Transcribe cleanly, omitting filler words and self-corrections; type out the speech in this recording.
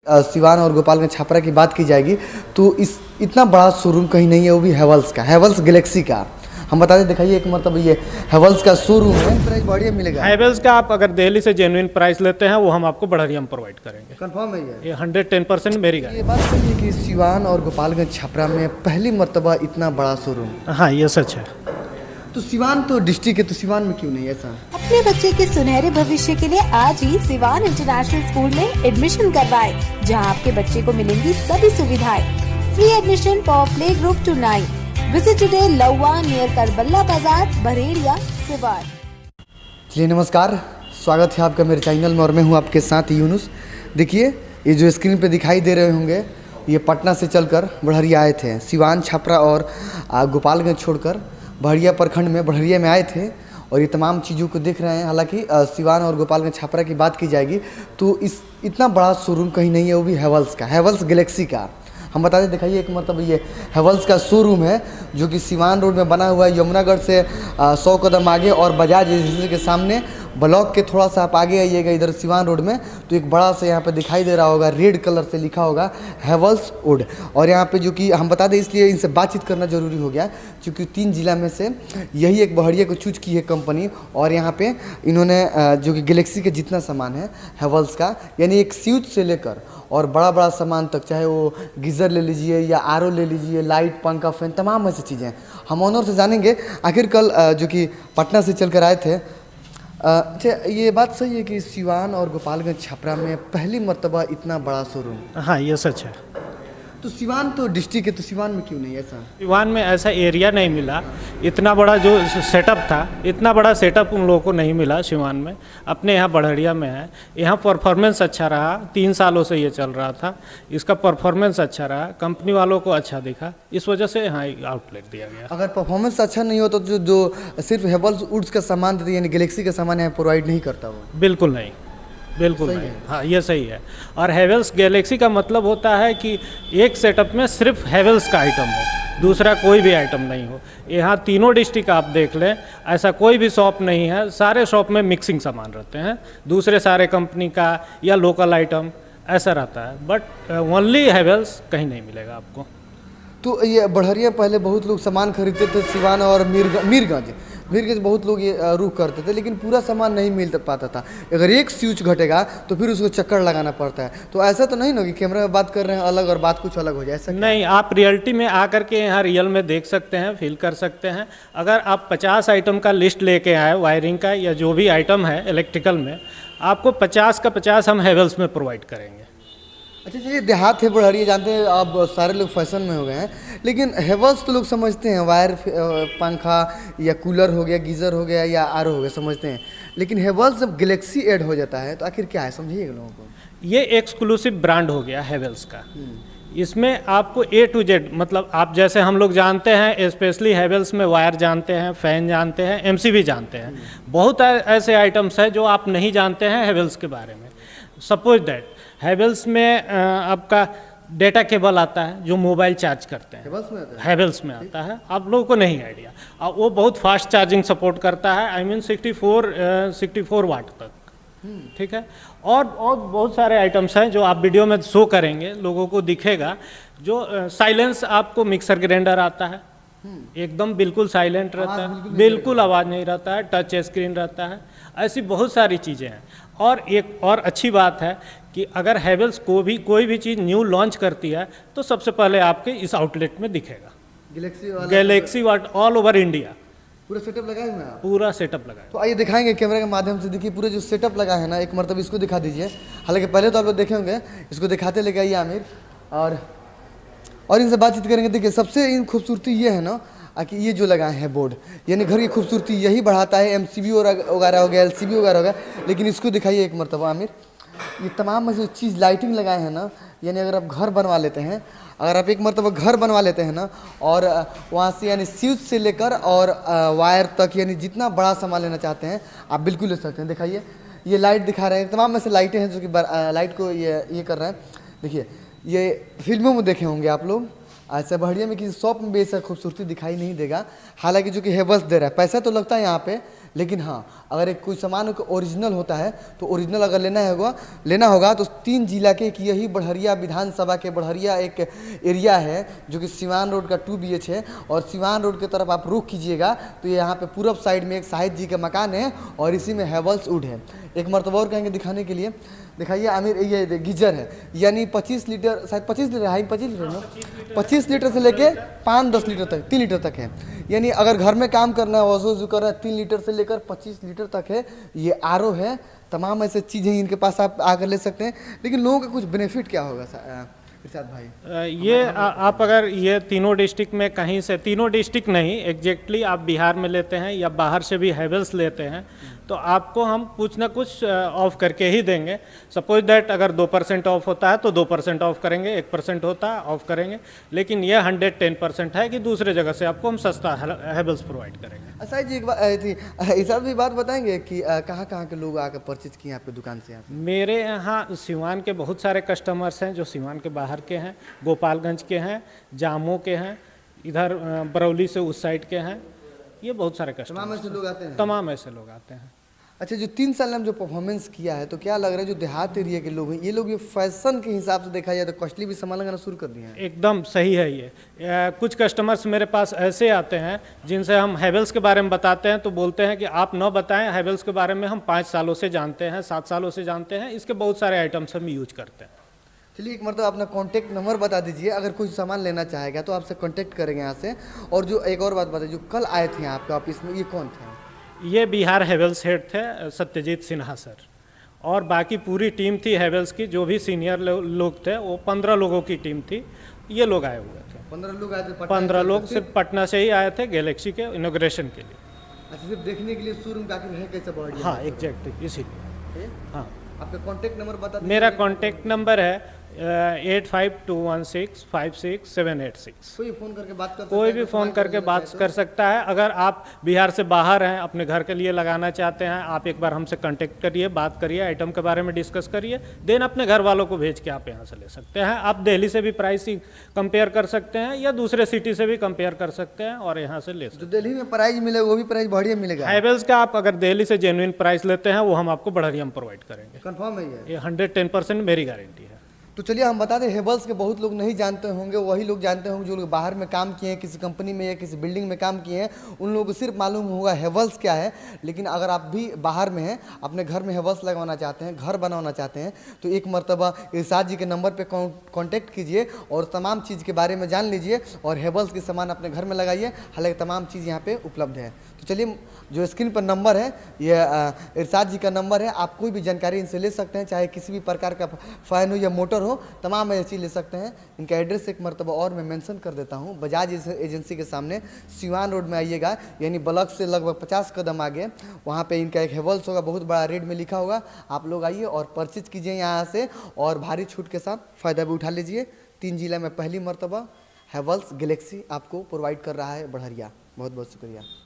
सिवान और गोपालगंज छपरा की बात की जाएगी तो इस इतना बड़ा शोरूम कहीं नहीं है, वो भी हैवेल्स का, हैवेल्स गैलेक्सी का। हम बता दें, दिखाइए एक मतलब ये हैवेल्स का शोरूम है, प्राइस बढ़िया मिलेगा। हैवेल्स का आप अगर दिल्ली से जेन्युइन प्राइस लेते हैं वो हम आपको बढ़िया में प्रोवाइड करेंगे। कंफर्म है ये 110% मेरी गारंटी। ये बात सही है कि सिवान और गोपालगंज छपरा में पहली मर्तबा इतना बड़ा शोरूम। हाँ, ये सच है। तो सिवान तो डिस्ट्रिक्ट है, तो सिवान में क्यों नहीं ऐसा? अपने बच्चे के सुनहरे भविष्य के लिए आज ही सिवान इंटरनेशनल स्कूल में एडमिशन करवाएं, जहां आपके बच्चे को मिलेंगी सभी सुविधाएं। Free admission for play group to 9। Visit today Lauwa near Karbala Bazar, Bareliya, Siwan. चलिए नमस्कार, स्वागत है आपका मेरे चैनल में और मैं हूँ आपके साथ यूनुस। देखिए ये जो स्क्रीन पे दिखाई दे रहे होंगे, ये पटना से चलकर बढ़िया आए थे। सिवान, छपरा और गोपालगंज छोड़कर बढ़िया प्रखंड में बढ़िया में आए थे और ये तमाम चीज़ों को देख रहे हैं। हालांकि सिवान और गोपालगंज छपरा की बात की जाएगी तो इस इतना बड़ा शोरूम कहीं नहीं है, वो भी हैवेल्स का, हैवेल्स गैलेक्सी का। हम बता दें, दिखाइए एक मतलब ये हैवेल्स का शोरूम है जो कि सिवान रोड में बना हुआ है, यमुनागढ़ से 100 कदम आगे और बजाज एजेंसी के सामने। ब्लॉक के थोड़ा सा आप आगे आइएगा इधर सिवान रोड में तो एक बड़ा सा यहाँ पे दिखाई दे रहा होगा, रेड कलर से लिखा होगा हैवेल्स वुड। और यहाँ पे जो कि हम बता दें, इसलिए इनसे बातचीत करना जरूरी हो गया क्योंकि 3 जिला में से यही एक बढ़िया को चूज की है कंपनी। और यहाँ पे इन्होंने जो कि गैलेक्सी के जितना सामान है हैवेल्स का, यानी एक स्विच से लेकर और बड़ा बड़ा सामान तक, चाहे वो गीज़र ले लीजिए या आरओ ले लीजिए, लाइट, पंखा, फैन, तमाम ऐसी चीज़ें हम ऑनर से जानेंगे। आखिर कल जो कि पटना से चल कर आए थे। अच्छा, ये बात सही है कि सिवान और गोपालगंज छपरा में पहली मर्तबा इतना बड़ा शोरूम। हाँ, ये सच है। तो सिवान तो डिस्ट्रिक्ट है, तो सिवान में क्यों नहीं ऐसा? सिवान में ऐसा एरिया नहीं मिला, इतना बड़ा जो सेटअप था, इतना बड़ा सेटअप उन लोगों को नहीं मिला सिवान में। अपने यहाँ बढ़िया में है, यहाँ परफॉर्मेंस अच्छा रहा, 3 सालों से ये चल रहा था, इसका परफॉर्मेंस अच्छा रहा, कंपनी वालों को अच्छा दिखा, इस वजह से यहाँ आउटलेट दिया गया। अगर परफॉर्मेंस अच्छा नहीं हो तो जो सिर्फ हैवेल्स वुड्स का सामान देते यानी गैलेक्सी का सामान यहाँ प्रोवाइड नहीं करता वो? बिल्कुल नहीं, बिल्कुल नहीं। हाँ, ये सही है। और हैवेल्स गैलेक्सी का मतलब होता है कि एक सेटअप में सिर्फ हैवेल्स का आइटम हो, दूसरा कोई भी आइटम नहीं हो। यहाँ तीनों डिस्ट्रिक्ट आप देख लें, ऐसा कोई भी शॉप नहीं है, सारे शॉप में मिक्सिंग सामान रहते हैं, दूसरे सारे कंपनी का या लोकल आइटम ऐसा रहता है, बट ओनली हैवेल्स कहीं नहीं मिलेगा आपको। तो ये बढ़िया पहले बहुत लोग सामान खरीदते थे सिवान और मीरगंज बहुत लोग ये रुख करते थे, लेकिन पूरा सामान नहीं मिल पाता था। अगर एक स्विच घटेगा तो फिर उसको चक्कर लगाना पड़ता है। तो ऐसा तो नहीं ना कि कैमरा में बात कर रहे हैं अलग और बात कुछ अलग हो जाए, ऐसा नहीं। आप रियलिटी में आकर के यहाँ रियल में देख सकते हैं, फील कर सकते हैं। अगर आप 50 आइटम का लिस्ट लेके आए वायरिंग का या जो भी आइटम है इलेक्ट्रिकल में, आपको 50 का 50 हम हैवेल्स में प्रोवाइड करेंगे। अच्छा, चलिए देहात है बढ़िया, जानते हैं अब सारे लोग फैशन में हो गए हैं, लेकिन हैवेल्स तो लोग समझते हैं वायर, पंखा या कूलर हो गया, गीज़र हो गया या आरओ हो गया, समझते हैं। लेकिन हैवेल्स जब गैलेक्सी ऐड हो जाता है तो आखिर क्या है, समझिए लोगों को। ये एक्सक्लूसिव ब्रांड हो गया हैवेल्स का। इसमें आपको A to Z, मतलब आप जैसे हम लोग जानते हैं, स्पेशली हैवेल्स में वायर जानते हैं, फैन जानते हैं, MCB जानते हैं, बहुत ऐसे आइटम्स हैं जो आप नहीं जानते हैं हैवेल्स के बारे में। सपोज दैट हैवेल्स में आपका डेटा केबल आता है जो मोबाइल चार्ज करते हैं, हैवेल्स में आता है, आप लोगों को नहीं आइडिया। और वो बहुत फास्ट चार्जिंग सपोर्ट करता है, आई मीन 64 वाट तक, ठीक है। और बहुत सारे आइटम्स हैं जो आप वीडियो में शो करेंगे, लोगों को दिखेगा। जो साइलेंस आपको मिक्सर ग्राइंडर आता है, एकदम बिल्कुल साइलेंट रहता है, बिल्कुल आवाज़ नहीं रहता है, टच स्क्रीन रहता है, ऐसी बहुत सारी चीज़ें हैं। और एक और अच्छी बात है कि अगर हैवेल्स को भी कोई भी चीज़ न्यू लॉन्च करती है तो सबसे पहले आपके इस आउटलेट में दिखेगा। गैलेक्सी वाट ऑल ओवर इंडिया पूरा सेटअप लगा है, पूरा सेटअप लगा है। तो आइए दिखाएंगे कैमरा के माध्यम से। देखिए पूरा जो सेटअप लगा है ना, एक मरतब इसको दिखा दीजिए। हालांकि पहले तो आप लोग देखे होंगे, इसको दिखाते लेके आइए आमिर, और इनसे बातचीत करेंगे। देखिए सबसे इन खूबसूरती ये है ना कि ये जो लगाए हैं बोर्ड, यानी घर की खूबसूरती यही बढ़ाता है। MCB वगैरह हो गया, LCB वगैरह हो गया, लेकिन इसको दिखाइए एक मरतबा आमिर। ये तमाम ऐसी चीज़ लाइटिंग लगाए हैं ना, यानी अगर आप घर बनवा लेते हैं, अगर आप एक मरतबा घर बनवा लेते हैं ना, और वहाँ से यानी स्विच से लेकर और वायर तक, यानी जितना बड़ा सामान लेना चाहते हैं आप बिल्कुल ले सकते हैं। दिखाइए ये लाइट दिखा रहे हैं, तमाम ऐसे लाइटें हैं जो कि लाइट को ये कर रहे हैं। देखिए ये फिल्मों में देखे होंगे आप लोग, ऐसा बढ़िया में किसी शॉप में भी ऐसा खूबसूरती दिखाई नहीं देगा। हालांकि जो कि हैवेल्स दे रहा है, पैसा तो लगता है यहाँ पे, लेकिन हाँ, अगर एक कोई सामान को ओरिजिनल होता है तो ओरिजिनल अगर लेना होगा तो 3 जिला के एक यही बढ़हरिया विधानसभा के बढ़हरिया एक एरिया है जो कि सिवान रोड का 2 BH है। और सिवान रोड की तरफ आप रुख कीजिएगा तो यहाँ पे पूरब साइड में एक साहिद जी का मकान है और इसी में हैवेल्स वुड है। एक मरतबा और कहेंगे दिखाने के लिए, दिखाइए आमिर, ये गीजर है, यानी 25 लीटर, शायद 25 लीटर है, 25 लीटर ना, 25 लीटर से लेके 5-10 लीटर तक, 3 लीटर तक है। यानी अगर घर में काम करना है, वजू कर रहा है, 3 लीटर से लेकर 25 लीटर तक है। ये RO है, तमाम ऐसे चीज़ें इनके पास आप आकर ले सकते हैं। लेकिन लोगों का कुछ बेनिफिट क्या होगा इरशाद भाई? आप अगर ये तीनों डिस्ट्रिक्ट में कहीं से, तीनों डिस्ट्रिक्ट नहीं एग्जैक्टली, आप बिहार में लेते हैं या बाहर से भी हैवेल्स लेते हैं तो आपको हम कुछ ना कुछ ऑफ करके ही देंगे। सपोज दैट अगर 2% ऑफ होता है तो 2% ऑफ करेंगे, 1% होता है ऑफ करेंगे। लेकिन ये 110% है कि दूसरे जगह से आपको हम सस्ता हैवेल्स प्रोवाइड करेंगे। अच्छा जी, एक बात थी, इरशाद भी बात बताएंगे कि कहाँ के लोग आकर परचेज किए आपकी दुकान से? मेरे यहाँ सिवान के बहुत सारे कस्टमर्स हैं जो सिवान के बाहर के हैं, गोपालगंज के हैं, जामो के हैं, इधर बरौली से उस साइड के हैं। ये बहुत सारे कस्टमर, तमाम ऐसे लोग आते हैं? तमाम ऐसे लोग आते हैं। अच्छा, जो 3 साल में जो परफॉर्मेंस किया है तो क्या लग रहा है जो देहात एरिया के लोग हैं ये लोग ये फैशन के हिसाब से देखा जाए तो कॉस्टली भी सामान लगाना शुरू कर दिए हैं? एकदम सही है ये। कुछ कस्टमर्स मेरे पास ऐसे आते हैं जिनसे हम हैवेल्स के बारे में बताते हैं तो बोलते हैं कि आप न बताएं, हैवेल्स के बारे में हम 5 सालों से जानते हैं, 7 सालों से जानते हैं, इसके बहुत सारे आइटम्स हम यूज करते हैं। चलिए, एक मतलब अपना कॉन्टैक्ट नंबर बता दीजिए, अगर कोई सामान लेना चाहेगा तो आपसे कॉन्टैक्ट करेंगे यहाँ से। और जो एक और बात बताइए, जो कल आए थे आपके ऑफिस में, ये कौन थे? ये बिहार हैवेल्स हेड थे सत्यजीत सिन्हा सर, और बाकी पूरी टीम थी हैवेल्स की, जो भी सीनियर लोग थे वो 15 लोगों की टीम थी। ये लोग आए हुए थे, 15 लोग आए थे? 15 लोग सिर्फ पटना से ही आए थे गैलेक्सी के इनॉग्रेशन के लिए। अच्छा, सिर्फ देखने के लिए शोरूम का है कैसे बढ़? हाँ एग्जैक्टली, इसीलिए। हाँ, आपका कॉन्टैक्ट नंबर बता दीजिए। मेरा कॉन्टैक्ट नंबर है 8521656786। कोई फ़ोन करके बात कर सकता है? कोई भी फ़ोन करके बात कर सकता है। अगर आप बिहार से बाहर हैं, अपने घर के लिए लगाना चाहते हैं, आप एक बार हमसे कांटेक्ट करिए, बात करिए, आइटम के बारे में डिस्कस करिए, देन अपने घर वालों को भेज के आप यहाँ से ले सकते हैं। आप दिल्ली से भी प्राइसिंग कंपेयर कर सकते हैं या दूसरे सिटी से भी कंपेयर कर सकते हैं और यहाँ से ले सकते हैं। जो दिल्ली में प्राइस मिलेगा वो भी प्राइस बढ़िया मिलेगा? हैवेल्स का आप अगर दिल्ली से जेन्युइन प्राइस लेते हैं वो हम आपको बढ़िया हम प्रोवाइड करेंगे। कंफर्म है ये 110% मेरी गारंटी है। तो चलिए हम बता दें, हैवेल्स के बहुत लोग नहीं जानते होंगे, वही लोग जानते होंगे जो लोग बाहर में काम किए हैं, किसी कंपनी में या किसी बिल्डिंग में काम किए हैं, उन लोगों को सिर्फ मालूम होगा हैवेल्स क्या है। लेकिन अगर आप भी बाहर में हैं, अपने घर में हैवेल्स लगवाना चाहते हैं, घर बनाना चाहते हैं, तो एक मरतबा इरशाद जी के नंबर पे कांटेक्ट कीजिए और तमाम चीज़ के बारे में जान लीजिए और हैवेल्स के सामान अपने घर में लगाइए। हालांकि तमाम चीज़ यहाँ पे उपलब्ध है। तो चलिए, जो स्क्रीन पर नंबर है ये इरशाद जी का नंबर है, आप कोई भी जानकारी इनसे ले सकते हैं, चाहे किसी भी प्रकार का फ़ैन हो या मोटर हो, तमाम चीज़ ले सकते हैं। इनका एड्रेस एक मरतबा और मैं मेंशन कर देता हूँ, बजाज एजेंसी के सामने सिवान रोड में आइएगा, यानी ब्लॉक से लगभग 50 कदम आगे, वहाँ पे इनका एक हैवेल्स होगा, बहुत बड़ा रेट में लिखा होगा। आप लोग आइए और परचेज कीजिए यहाँ से और भारी छूट के साथ फ़ायदा भी उठा लीजिए। 3 जिला में पहली मरतबा हैवेल्स गैलेक्सी आपको प्रोवाइड कर रहा है बढ़हरिया। बहुत बहुत शुक्रिया।